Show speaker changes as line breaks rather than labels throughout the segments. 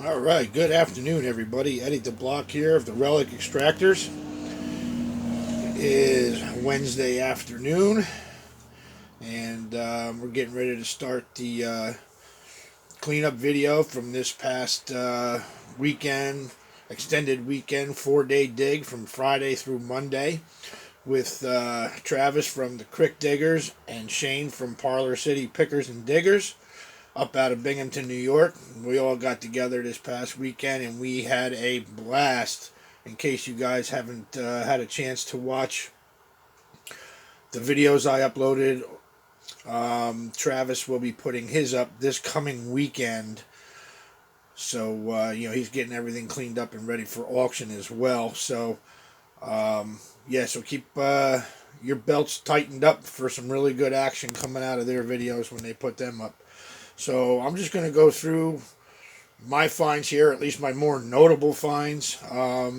All right, good afternoon, everybody. Eddie the Block here of the Relic Extractors. It is Wednesday afternoon, and we're getting ready to start the cleanup video from this past weekend, extended weekend, 4-day dig from Friday through Monday with Travis from the Crick Diggers and Shane from Parlor City Pickers and Diggers up out of Binghamton, New York. We all got together this past weekend and we had a blast. In case you guys haven't had a chance to watch the videos I uploaded, Travis will be putting his up this coming weekend. So, he's getting everything cleaned up and ready for auction as well. So, so keep your belts tightened up for some really good action coming out of their videos when they put them up. So I'm just going to go through my finds here, at least my more notable finds. I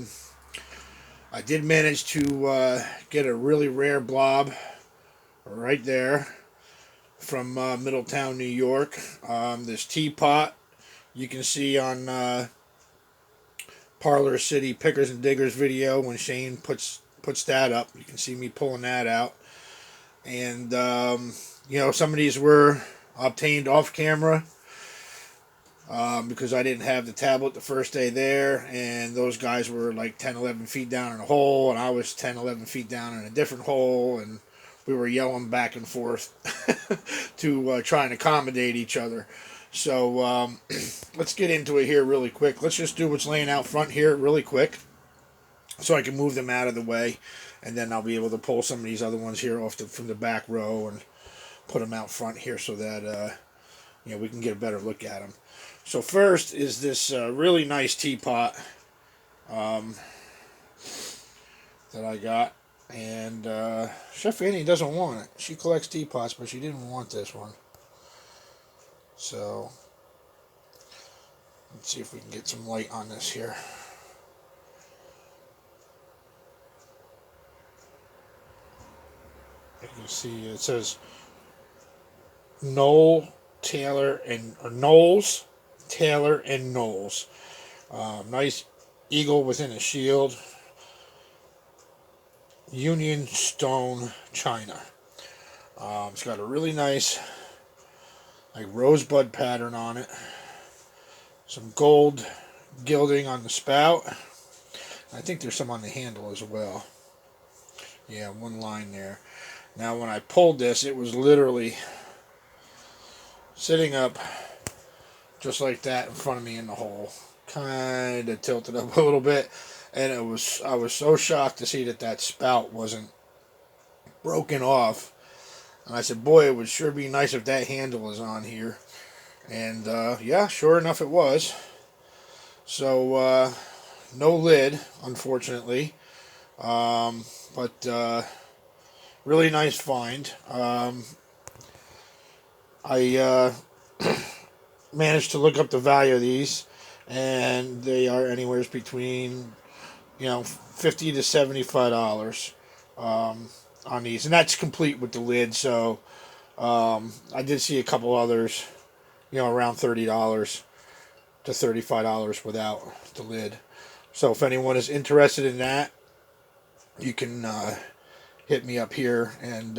did manage to get a really rare blob right there from Middletown, New York. This teapot you can see on Parlor City Pickers and Diggers video when Shane puts that up. You can see me pulling that out. And, some of these were obtained off camera because I didn't have the tablet the first day there, and those guys were like 10, 11 feet down in a hole, and I was 10, 11 feet down in a different hole, and we were yelling back and forth to try and accommodate each other. So let's get into it here really quick. Let's just do what's laying out front here really quick so I can move them out of the way, and then I'll be able to pull some of these other ones here from the back row and put them out front here so that we can get a better look at them. So first is this really nice teapot that I got, and Chef Annie doesn't want it. She collects teapots, but she didn't want this one. So let's see if we can get some light on this here. You can see it says Knowles, Taylor, and Knowles. Nice eagle within a shield. Union Stone China. It's got a really nice rosebud pattern on it. Some gold gilding on the spout. I think there's some on the handle as well. Yeah, one line there. Now when I pulled this, it was literally sitting up just like that in front of me in the hole. Kind of tilted up a little bit, and I was so shocked to see that spout wasn't broken off. And I said, boy, it would sure be nice if that handle was on here. And sure enough it was. So no lid, unfortunately, but really nice find. I managed to look up the value of these, and they are anywhere between $50 to $75 on these, and that's complete with the lid. So I did see a couple others, around $30 to $35 without the lid. So if anyone is interested in that, you can hit me up here, and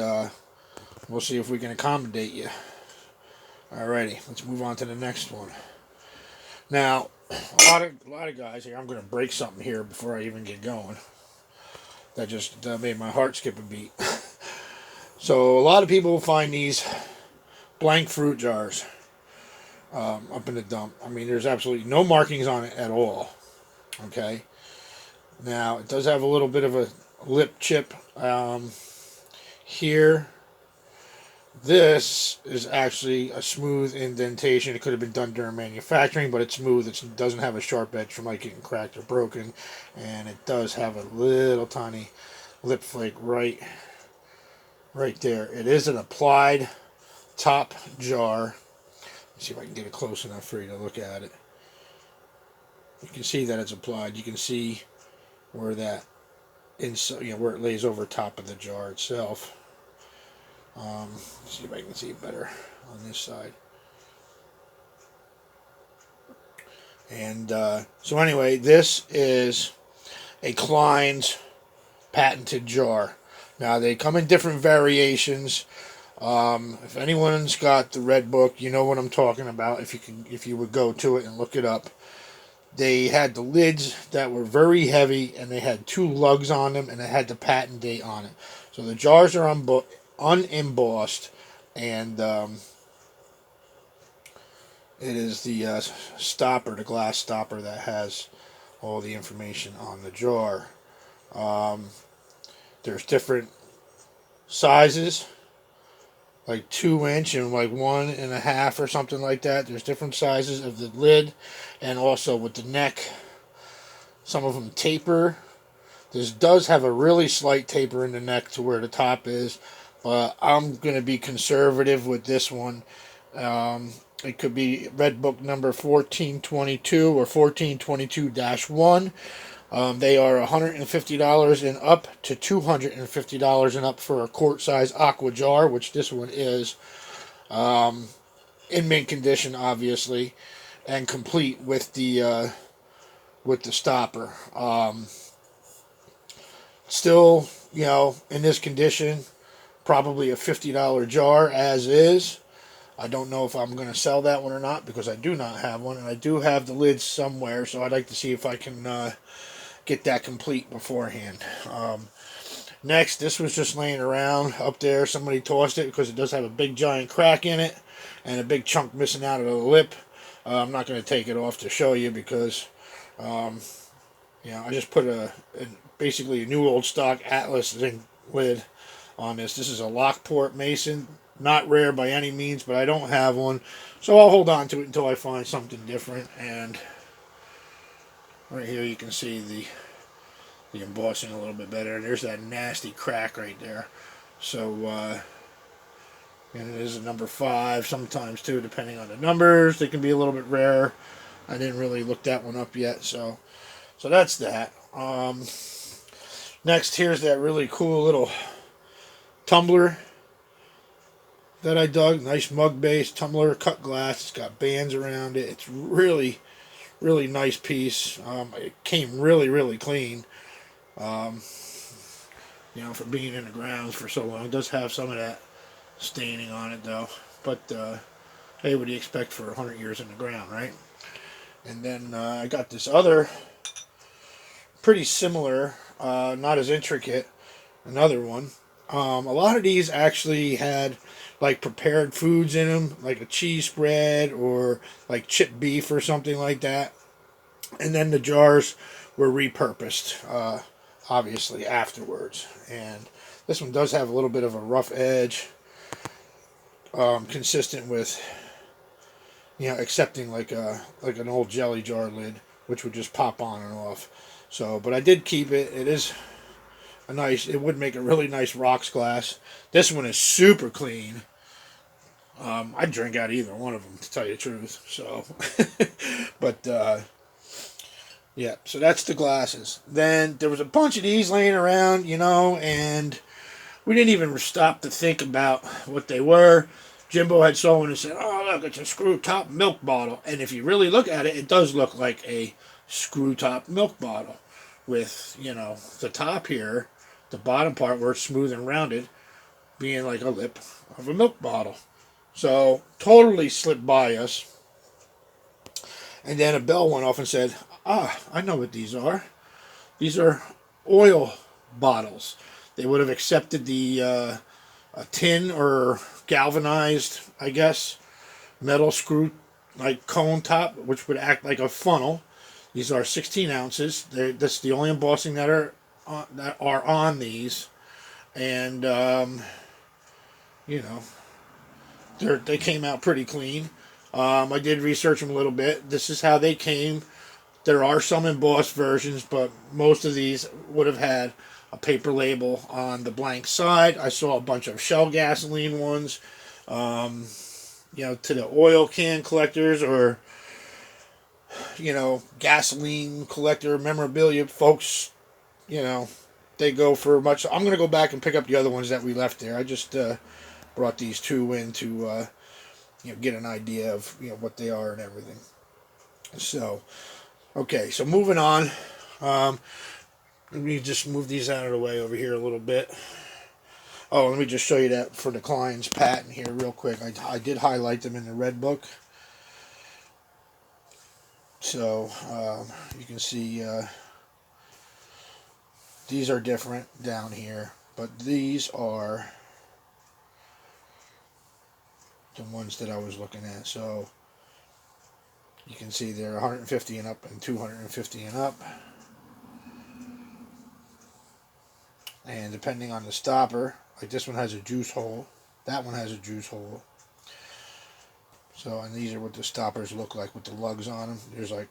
we'll see if we can accommodate you. Alrighty, let's move on to the next one. Now, a lot of guys here. I'm going to break something here before I even get going. That just made my heart skip a beat. So a lot of people will find these blank fruit jars up in the dump. I mean, there's absolutely no markings on it at all. Okay. Now it does have a little bit of a lip chip here. This is actually a smooth indentation. It could have been done during manufacturing, but it's smooth. It doesn't have a sharp edge from getting cracked or broken. And it does have a little tiny lip flake right there. It is an applied top jar. Let's see if I can get it close enough for you to look at it. You can see that it's applied. You can see where that where it lays over top of the jar itself. Let's see if I can see it better on this side. And so anyway, this is a Klein's patented jar. Now they come in different variations. If anyone's got the red book, you know what I'm talking about. If you would go to it and look it up, they had the lids that were very heavy, and they had two lugs on them, and it had the patent date on it. So the jars are unembossed, and it is the stopper, the glass stopper, that has all the information on the jar. Um, there's different sizes, like 2 inch and like 1.5 or something like that. There's different sizes of the lid, and also with the neck. Some of them taper. This does have a really slight taper in the neck to where the top is, but I'm going to be conservative with this one. It could be Red Book number 1422 or 1422-1. They are $150 and up to $250 and up for a quart size aqua jar, which this one is, in mint condition, obviously, and complete with the stopper. Still, in this condition, probably a $50 jar as is. I don't know if I'm going to sell that one or not, because I do not have one, and I do have the lids somewhere, so I'd like to see if I can get that complete beforehand. Next, this was just laying around up there. Somebody tossed it because it does have a big giant crack in it and a big chunk missing out of the lip. I'm not going to take it off to show you because I just put basically a new old stock Atlas lid on this. This is a Lockport Mason. Not rare by any means, but I don't have one. So I'll hold on to it until I find something different. And right here you can see the embossing a little bit better. And there's that nasty crack right there. So, and it is a number 5 sometimes too, depending on the numbers. They can be a little bit rare. I didn't really look that one up yet. So that's that. Next, here's that really cool little tumbler that I dug. Nice mug base tumbler, cut glass. It's got bands around it. It's really, really nice piece. It came really, really clean. For being in the grounds for so long. It does have some of that staining on it though. But hey, what do you expect for 100 years in the ground, right? And then I got this other pretty similar, not as intricate, another one. A lot of these actually had like prepared foods in them, like a cheese spread or like chipped beef or something like that. And then the jars were repurposed, obviously, afterwards. And this one does have a little bit of a rough edge, consistent with, accepting like an old jelly jar lid, which would just pop on and off. So, but I did keep it. It is it would make a really nice rocks glass. This one is super clean. I'd drink out of either one of them, to tell you the truth. So, but yeah, so that's the glasses. Then there was a bunch of these laying around, and we didn't even stop to think about what they were. Jimbo had saw one and said, "Oh, look, it's a screw top milk bottle." And if you really look at it, it does look like a screw top milk bottle with, the top here, the bottom part where it's smooth and rounded, being like a lip of a milk bottle. So, totally slipped by us. And then a bell went off and said, I know what these are. These are oil bottles. They would have accepted the a tin or galvanized, I guess, metal screw like cone top, which would act like a funnel. These are 16 ounces. That's the only embossing that are on these, and they came out pretty clean. I did research them a little bit. This is how they came. There are some embossed versions, but most of these would have had a paper label on the blank side. I saw a bunch of Shell gasoline ones, to the oil can collectors or, gasoline collector memorabilia folks, they go for much. I'm going to go back and pick up the other ones that we left there. I just brought these two in to, get an idea of, what they are and everything. So, okay, so moving on. Um, Let me just move these out of the way over here a little bit. Oh, let me just show you that for the Klein's patent here real quick. I did highlight them in the red book. So you can see these are different down here. But these are the ones that I was looking at. So you can see they're 150 and up and 250 and up. And depending on the stopper, like this one has a juice hole. That one has a juice hole. So, and these are what the stoppers look like with the lugs on them. There's like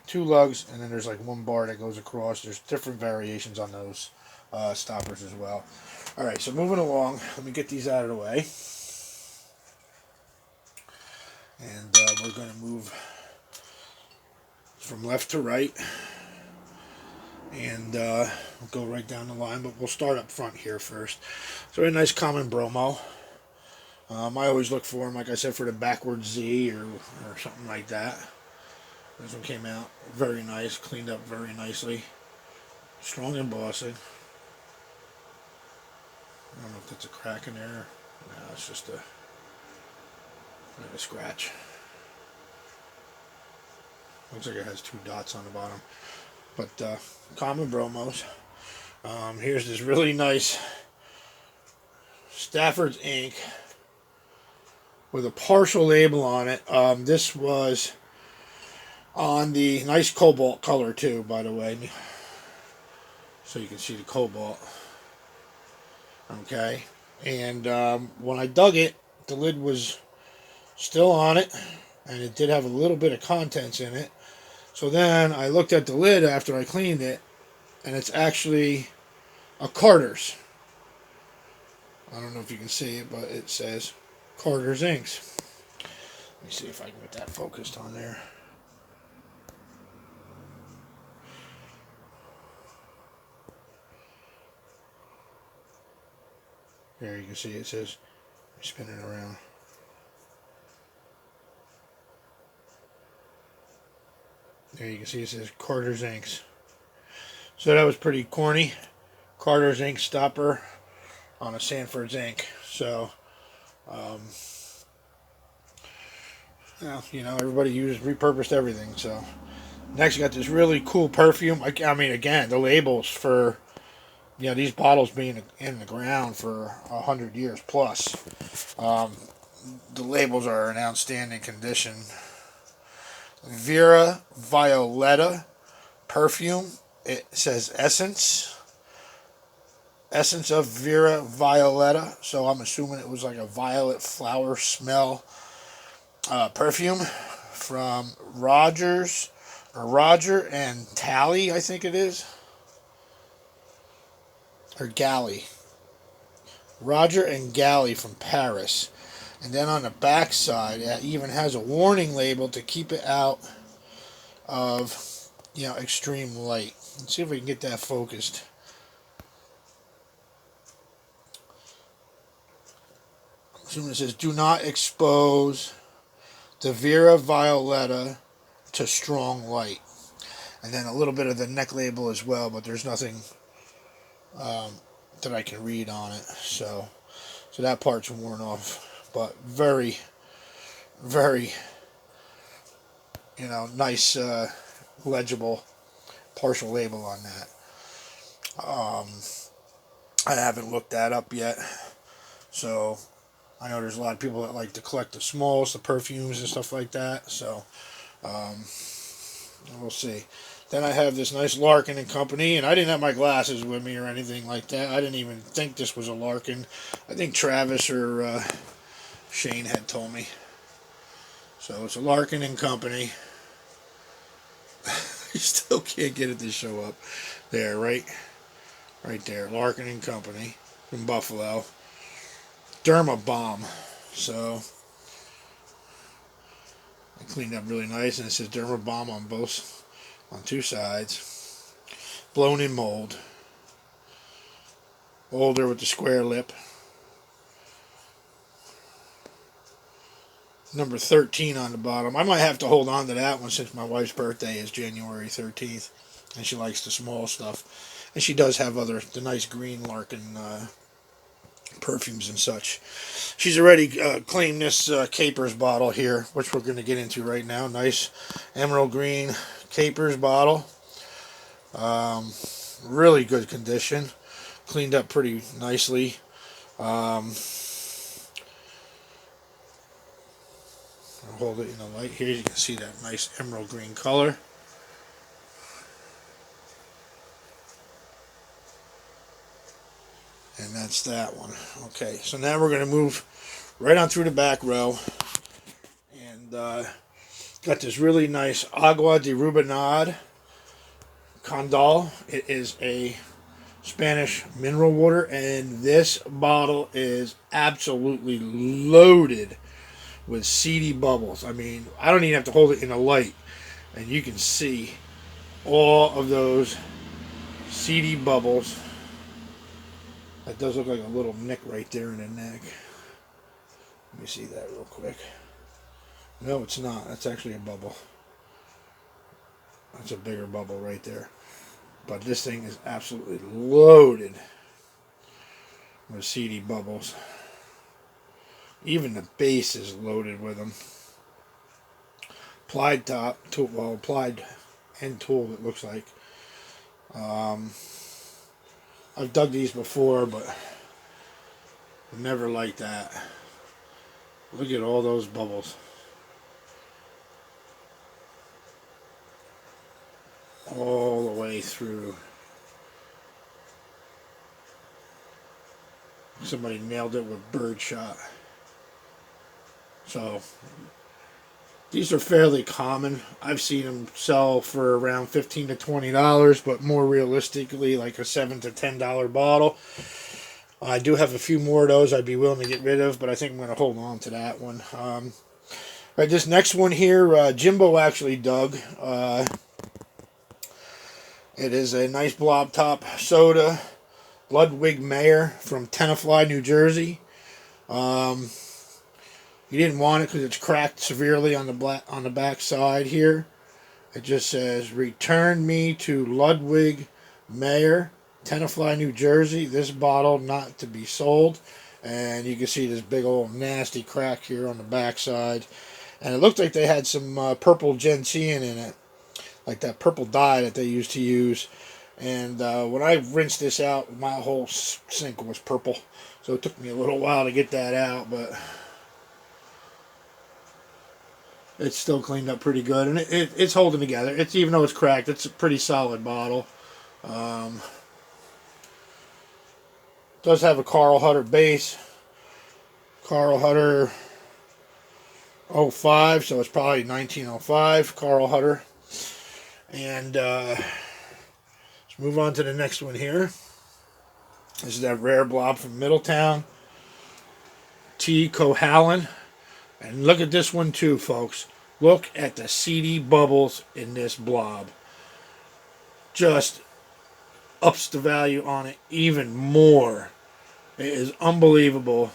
two lugs, and then there's like one bar that goes across. There's different variations on those stoppers as well. All right, so moving along, let me get these out of the way. And we're going to move from left to right. And we'll go right down the line, but we'll start up front here first. So a nice common bromo. I always look for them, like I said, for the backwards Z or something like that. This one came out very nice, cleaned up very nicely. Strong embossing. I don't know if that's a crack in there. No, it's just a scratch. Looks like it has 2 dots on the bottom. But common bromos. Here's this really nice Stafford's ink with a partial label on it. This was on the nice cobalt color too, by the way, so you can see the cobalt. Okay, and when I dug it, the lid was still on it, and it did have a little bit of contents in it. So then I looked at the lid after I cleaned it, and it's actually a Carter's. I don't know if you can see it, but it says Carter's Inks. Let me see if I can get that focused on there. There you can see it says, spin it around. There you can see it says Carter's Inks. So that was pretty corny. Carter's Ink stopper on a Sanford's ink. So, well, you know, everybody repurposed everything. So, next you got this really cool perfume. I mean, again, the labels for, you know, these bottles being in the ground for 100 years plus. The labels are in outstanding condition. Vera Violetta perfume. It says Essence of Vera Violetta. So I'm assuming it was like a violet flower smell perfume from Roger and Tally, I think it is. Or Galley. Roger and Galley from Paris. And then on the back side, it even has a warning label to keep it out of, you know, extreme light. Let's see if we can get that focused. So it says, do not expose the Vera Violetta to strong light. And then a little bit of the neck label as well, but there's nothing that I can read on it. So that part's worn off. But very, very, you know, nice, legible partial label on that. I haven't looked that up yet. So I know there's a lot of people that like to collect the smalls, the perfumes and stuff like that. So we'll see. Then I have this nice Larkin and Company, and I didn't have my glasses with me or anything like that. I didn't even think this was a Larkin. I think Travis or Shane had told me. So it's a Larkin and Company. You still can't get it to show up. There, right there. Larkin and Company from Buffalo. Derma Bomb. So I cleaned up really nice, and it says Derma Bomb on 2 sides. Blown in mold. Older with the square lip. number 13 on the bottom. I might have to hold on to that one since my wife's birthday is January 13th, and she likes the small stuff. And she does have the nice green Larkin perfumes and such. She's already claimed this Capers bottle here, which we're going to get into right now. Nice emerald green Capers bottle. Really good condition. Cleaned up pretty nicely. I'll hold it in the light here. You can see that nice emerald green color. And that's that one. Okay, so now we're going to move right on through the back row. And got this really nice Agua de Rubenad Condal. It is a Spanish mineral water, and this bottle is absolutely loaded with seedy bubbles. I mean, I don't even have to hold it in a light, and you can see all of those seedy bubbles. That does look like a little nick right there in the neck. Let me see that real quick. No, it's not. That's actually a bubble. That's a bigger bubble right there. But this thing is absolutely loaded with seedy bubbles. Even the base is loaded with them. Plied top, tool, well, plied end tool, it looks like. I've dug these before, but never like that. Look at all those bubbles. All the way through. Somebody nailed it with birdshot. So these are fairly common. I've seen them sell for around $15 to $20, but more realistically, like a $7 to $10 bottle. I do have a few more of those I'd be willing to get rid of, but I think I'm going to hold on to that one. Right, this next one here, Jimbo actually dug. It is a nice blob top soda, Ludwig Mayer from Tenafly, New Jersey. He didn't want it because it's cracked severely on the back side here. It just says, "Return me to Ludwig Mayer, Tenafly, New Jersey. This bottle not to be sold." And you can see this big old nasty crack here on the back side. And it looked like they had some purple gentian in it, like that purple dye that they used to use. And when I rinsed this out, my whole sink was purple. So it took me a little while to get that out, but it's still cleaned up pretty good. And it's holding together. It's, even though it's cracked, it's a pretty solid bottle. Does have a Carl Hutter base. Carl Hutter 05, so it's probably 1905 Carl Hutter. And let's move on to the next one here. This is that rare blob from Middletown, T. Cohallen. And look at this one too, folks. Look at the seedy bubbles in this blob. Just ups the value on it even more. It is unbelievable.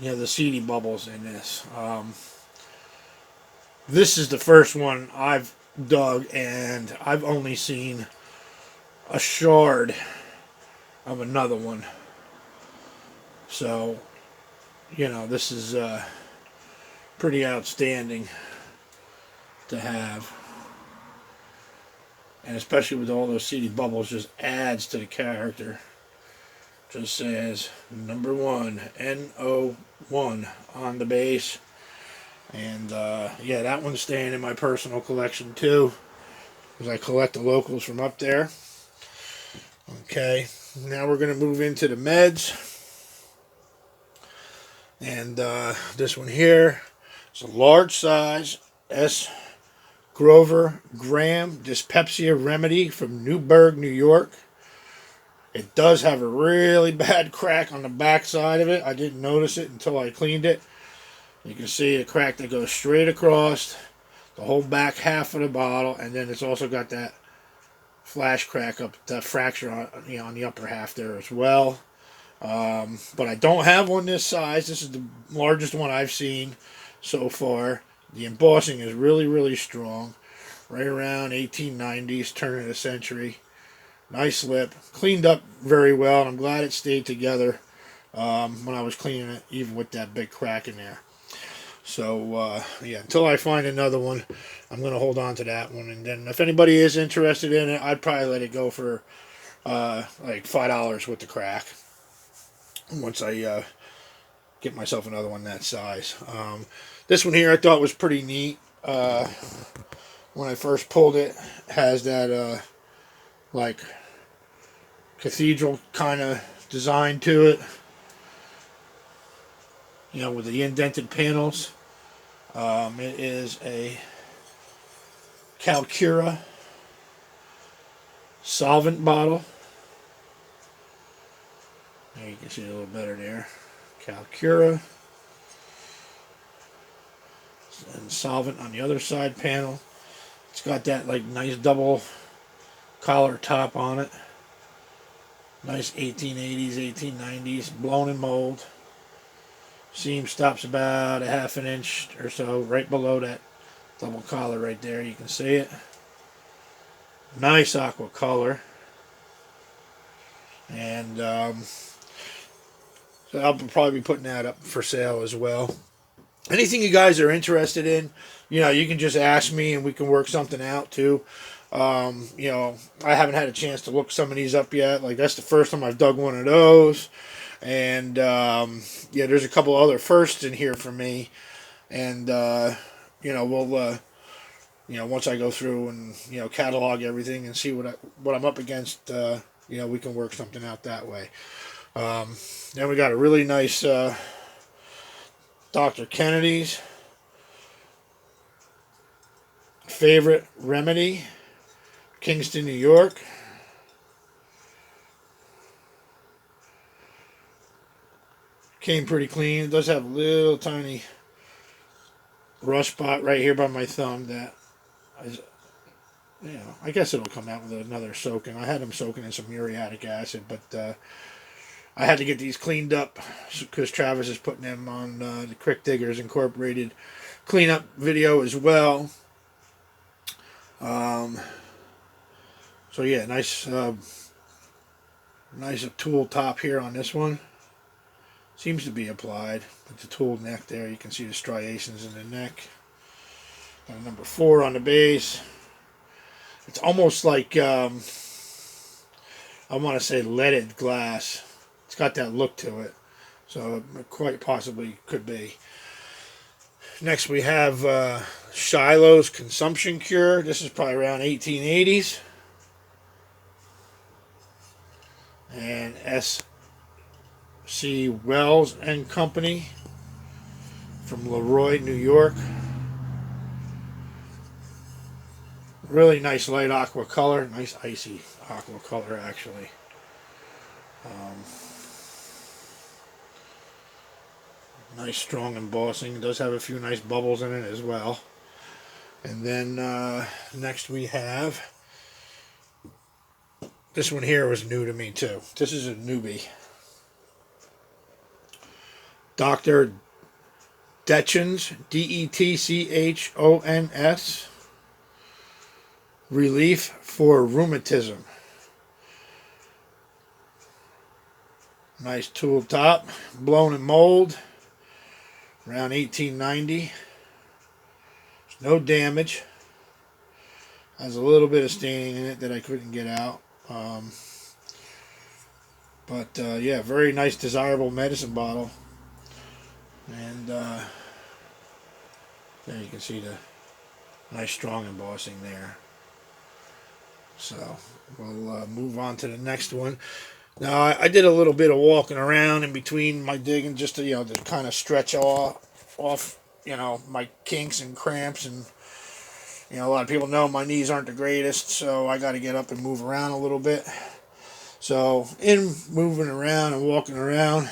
You know, the seedy bubbles in this. This is the first one I've dug, and I've only seen a shard of another one. So, you know, this is pretty outstanding to have. And especially with all those seedy bubbles, just adds to the character. Just says number 1, N01 on the base. And yeah, that one's staying in my personal collection too, because I collect the locals from up there. Okay, now we're going to move into the meds. And this one here is a large size S. Grover Graham Dyspepsia Remedy from Newburgh, New York. It does have a really bad crack on the back side of it. I didn't notice it until I cleaned it. You can see a crack that goes straight across the whole back half of the bottle, and then it's also got that flash crack up, that fracture on, you know, on the upper half there as well. But I don't have one this size. This is the largest one I've seen so far. The embossing is really, really strong. Right around 1890s, turn of the century. Nice lip. Cleaned up very well, and I'm glad it stayed together when I was cleaning it, even with that big crack in there. So, yeah, until I find another one, I'm going to hold on to that one. And then if anybody is interested in it, I'd probably let it go for like $5 with the crack once I get myself another one that size. This one here I thought was pretty neat. When I first pulled it, has that like cathedral kind of design to it, you know, with the indented panels. It is a Calcura solvent bottle. There you can see a little better there. Calcura. And solvent on the other side panel. It's got that like nice double collar top on it. Nice 1880s, 1890s, blown in mold. Seam stops about a half an inch or so right below that double collar right there. You can see it. Nice aqua color. And so I'll probably be putting that up for sale as well. Anything you guys are interested in, you know, you can just ask me and we can work something out too. You know, I haven't had a chance to look some of these up yet. Like, that's the first time I've dug one of those. And, yeah, there's a couple other firsts in here for me. And, you know, we'll, you know, once I go through and, you know, catalog everything and see what I'm up against, you know, we can work something out that way. Then we got a really nice, Dr. Kennedy's Favorite Remedy, Kingston, New York. Came pretty clean. It does have a little tiny rust spot right here by my thumb that is, you know, I guess it'll come out with another soaking. I had them soaking in some muriatic acid, but I had to get these cleaned up because Travis is putting them on the Crick Diggers Incorporated cleanup video as well. So yeah, nice tool top here on this one. Seems to be applied with the tool neck there. You can see the striations in the neck. Got a number 4 on the base. It's almost like I want to say leaded glass. It's got that look to it, so it quite possibly could be. Next we have Shiloh's Consumption Cure. This is probably around 1880s. And S.C. Wells and Company from Leroy, New York. Really nice light aqua color. Nice icy aqua color, actually. Nice strong embossing. It does have a few nice bubbles in it as well. And then next we have, this one here was new to me too. This is a newbie. Dr. Detchons, Detchons, Relief for Rheumatism. Nice tool top, blown in mold, around 1890. No damage. Has a little bit of staining in it that I couldn't get out. But yeah, very nice, desirable medicine bottle. And there you can see the nice strong embossing there. So we'll move on to the next one. Now I did a little bit of walking around in between my digging just to, you know, to kind of stretch off, you know, my kinks and cramps. And, you know, a lot of people know my knees aren't the greatest, so I got to get up and move around a little bit. So in moving around and walking around,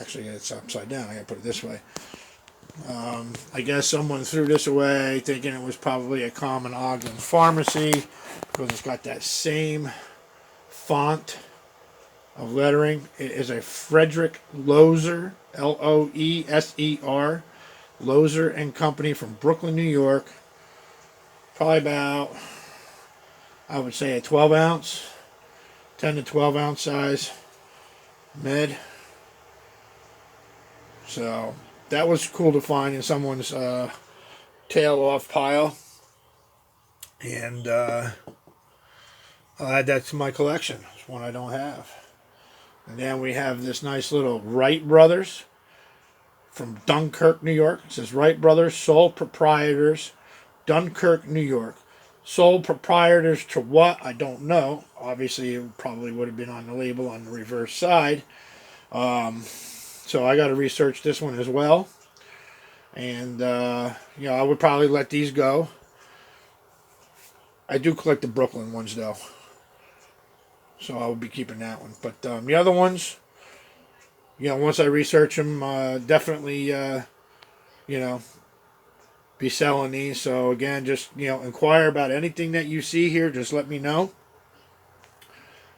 actually it's upside down, I gotta put it this way. I guess someone threw this away thinking it was probably a common Ogden pharmacy because it's got that same font of lettering. It is a Frederick Loeser, Loeser, Loeser and Company from Brooklyn, New York. Probably about, I would say, a 12 ounce, 10 to 12 ounce size med. So that was cool to find in someone's tail off pile. And I'll add that to my collection. It's one I don't have. And then we have this nice little Wright Brothers from Dunkirk, New York. It says Wright Brothers, sole proprietors, Dunkirk, New York. Sole proprietors to what? I don't know. Obviously, it probably would have been on the label on the reverse side. So I got to research this one as well. And, I would probably let these go. I do collect the Brooklyn ones, though. So I will be keeping that one. But the other ones, once I research them, definitely, be selling these. So again, just, inquire about anything that you see here. Just let me know.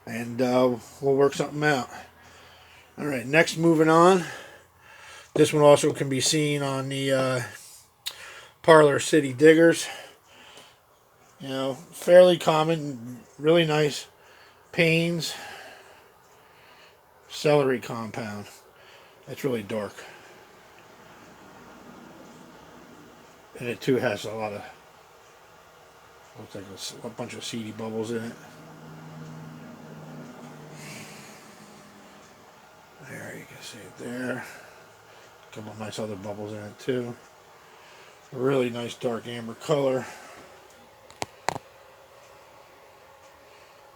And we'll work something out. All right, next, moving on. This one also can be seen on the Parlor City Diggers. Fairly common, really nice Payne's celery compound. It's really dark. And it too has a lot of, looks like a bunch of seedy bubbles in it. There, you can see it there. A couple of nice other bubbles in it too. A really nice dark amber color.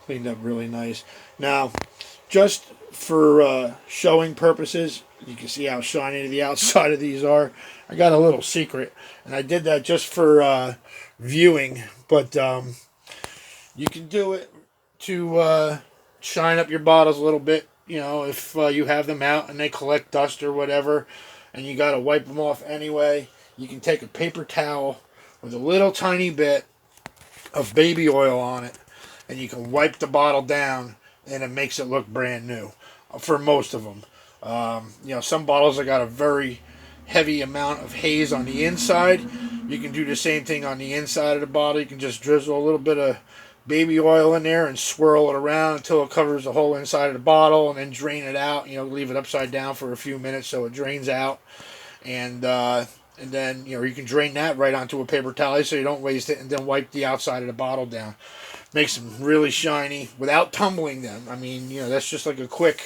Cleaned up really nice. Now, just for showing purposes, you can see how shiny the outside of these are. I got a little secret, and I did that just for viewing, but you can do it to shine up your bottles a little bit. If you have them out and they collect dust or whatever, and you got to wipe them off anyway, you can take a paper towel with a little tiny bit of baby oil on it, and you can wipe the bottle down, and it makes it look brand new for most of them. Some bottles have got a very heavy amount of haze on the inside. You can do the same thing on the inside of the bottle. You can just drizzle a little bit of baby oil in there and swirl it around until it covers the whole inside of the bottle, and then drain it out. Leave it upside down for a few minutes so it drains out, and then you can drain that right onto a paper towel so you don't waste it, and then wipe the outside of the bottle down. Makes them really shiny without tumbling them. I mean, that's just like a quick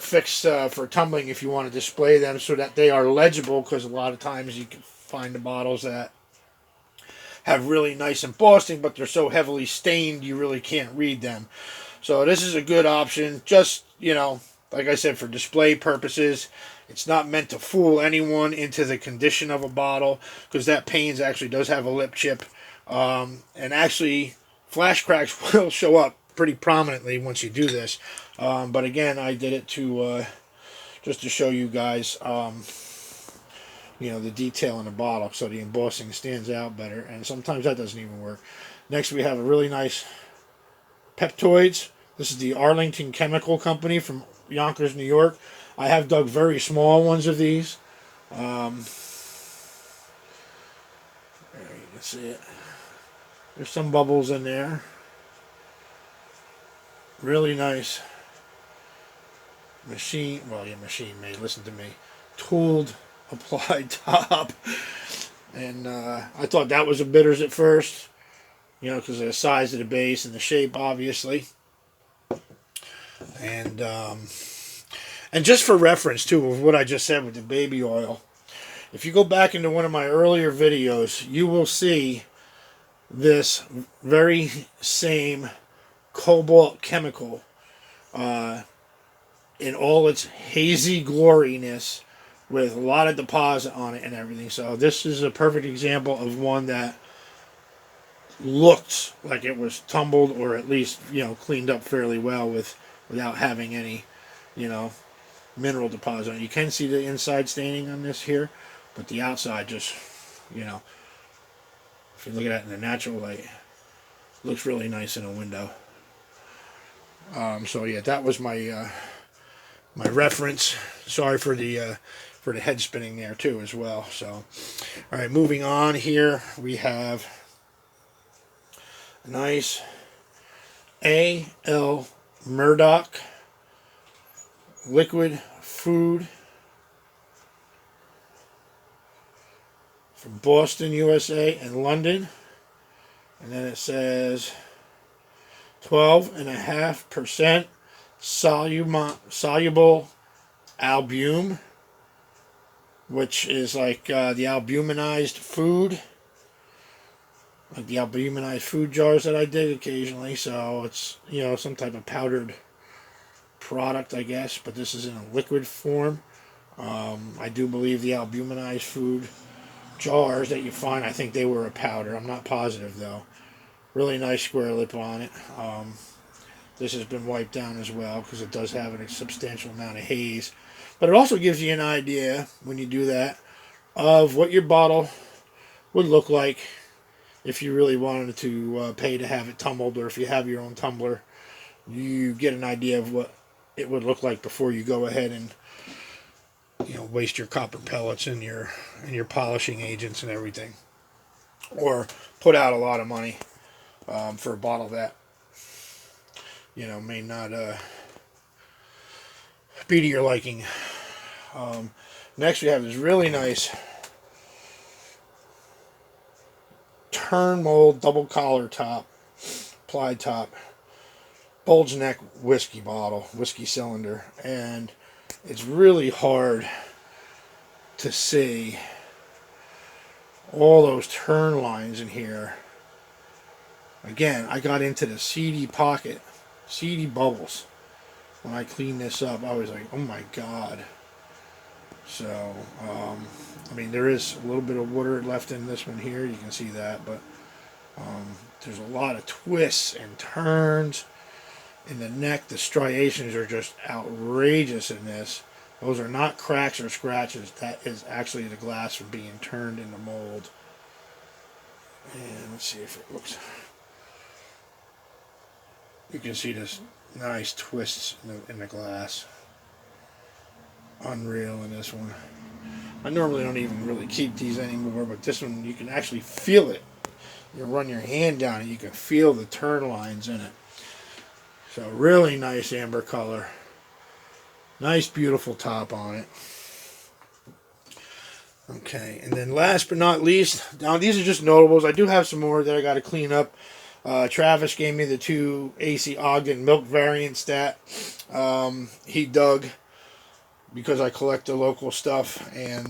fix for tumbling if you want to display them so that they are legible, because a lot of times you can find the bottles that have really nice embossing, but they're so heavily stained you really can't read them. So this is a good option, just, like I said, for display purposes. It's not meant to fool anyone into the condition of a bottle, because that Payne's actually does have a lip chip. And actually, flash cracks will show up pretty prominently once you do this. But again, I did it to just to show you guys, the detail in the bottle, so the embossing stands out better. And sometimes that doesn't even work. Next, we have a really nice Peptoids. This is the Arlington Chemical Company from Yonkers, New York. I have dug very small ones of these. There you can see it. There's some bubbles in there. Really nice machine made, listen to me, tooled applied top. And I thought that was a bitters at first, because of the size of the base and the shape, obviously. And just for reference too of what I just said with the baby oil, if you go back into one of my earlier videos, you will see this very same cobalt chemical in all its hazy gloriness, with a lot of deposit on it and everything. So this is a perfect example of one that looked like it was tumbled, or at least cleaned up fairly well without having any mineral deposit on it. You can see the inside staining on this here, but the outside just if you look at it in the natural light, looks really nice in a window. So yeah, that was my my reference. Sorry for the head spinning there too as well. So, all right, moving on here, we have a nice A.L. Murdoch liquid food from Boston, USA, and London. And then it says 12.5% soluble albumin, which is like the albuminized food, like the albuminized food jars that I dig occasionally. So it's, you know, some type of powdered product, I guess, but this is in a liquid form. I do believe the albuminized food jars that you find, I think they were a powder. I'm not positive though. Really nice square lip on it. This has been wiped down as well because it does have a substantial amount of haze. But it also gives you an idea, when you do that, of what your bottle would look like if you really wanted to pay to have it tumbled, or if you have your own tumbler, you get an idea of what it would look like before you go ahead and, you know, waste your copper pellets and your polishing agents and everything, or put out a lot of money for a bottle that, you know, may not be to your liking. Next, we have this really nice turn mold double collar top, plied top, bulge neck whiskey bottle, whiskey cylinder, and it's really hard to see all those turn lines in here. Again, I got into the seedy pocket, seedy bubbles. When I cleaned this up, I was like, oh my god. So, I mean, there is a little bit of water left in this one here. You can see that, but there's a lot of twists and turns in the neck. The striations are just outrageous in this. Those are not cracks or scratches. That is actually the glass from being turned in the mold. And let's see if it looks... You can see this nice twists in the glass. Unreal in this one. I normally don't even really keep these anymore, but this one you can actually feel it. You run your hand down it, you can feel the turn lines in it. So really nice amber color. Nice beautiful top on it. Okay, and then last but not least, now these are just notables. I do have some more that I got to clean up. Travis gave me the 2 AC Ogden milk variants that he dug, because I collect the local stuff, and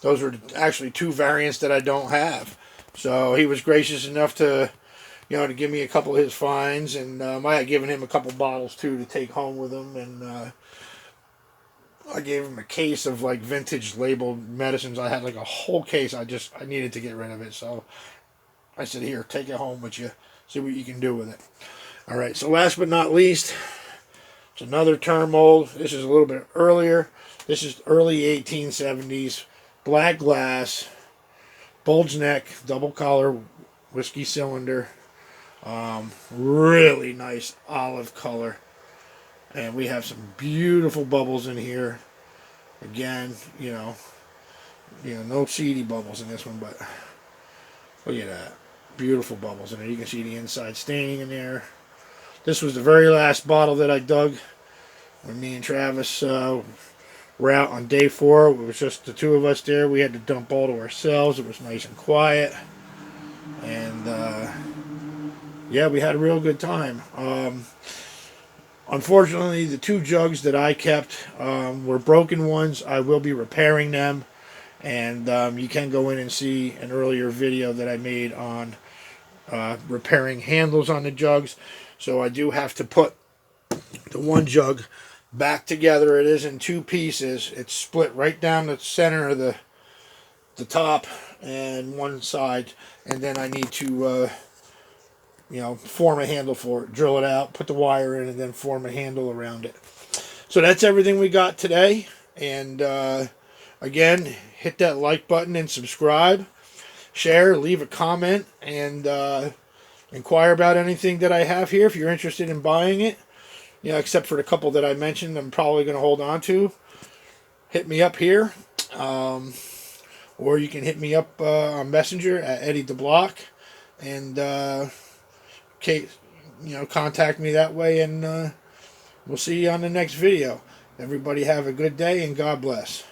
those were actually 2 variants that I don't have. So he was gracious enough to, you know, to give me a couple of his finds, and I had given him a couple bottles too to take home with him, and I gave him a case of like vintage labeled medicines. I had like a whole case. I needed to get rid of it, so I said, here, take it home with you, see what you can do with it. All right, so last but not least, it's another turn mold. This is a little bit earlier. This is early 1870s. Black glass, bulge neck, double collar, whiskey cylinder. Really nice olive color. And we have some beautiful bubbles in here. Again, you know, no seedy bubbles in this one, but look at that. Beautiful bubbles in there. You can see the inside staining in there. This was the very last bottle that I dug when me and Travis were out on day 4. It was just the 2 of us there. We had to dump all to ourselves. It was nice and quiet. And, yeah, we had a real good time. Unfortunately, the 2 jugs that I kept were broken ones. I will be repairing them. And you can go in and see an earlier video that I made on repairing handles on the jugs. So I do have to put the 1 jug back together. It is in 2 pieces. It's split right down the center of the top and one side. And then I need to, you know, form a handle for it. Drill it out, put the wire in, and then form a handle around it. So that's everything we got today. And again, hit that like button and subscribe. Share, leave a comment, and inquire about anything that I have here, if you're interested in buying it, except for the couple that I mentioned, I'm probably going to hold on to. Hit me up here, or you can hit me up on Messenger at Eddie DeBlock, and contact me that way, and we'll see you on the next video. Everybody have a good day, and God bless.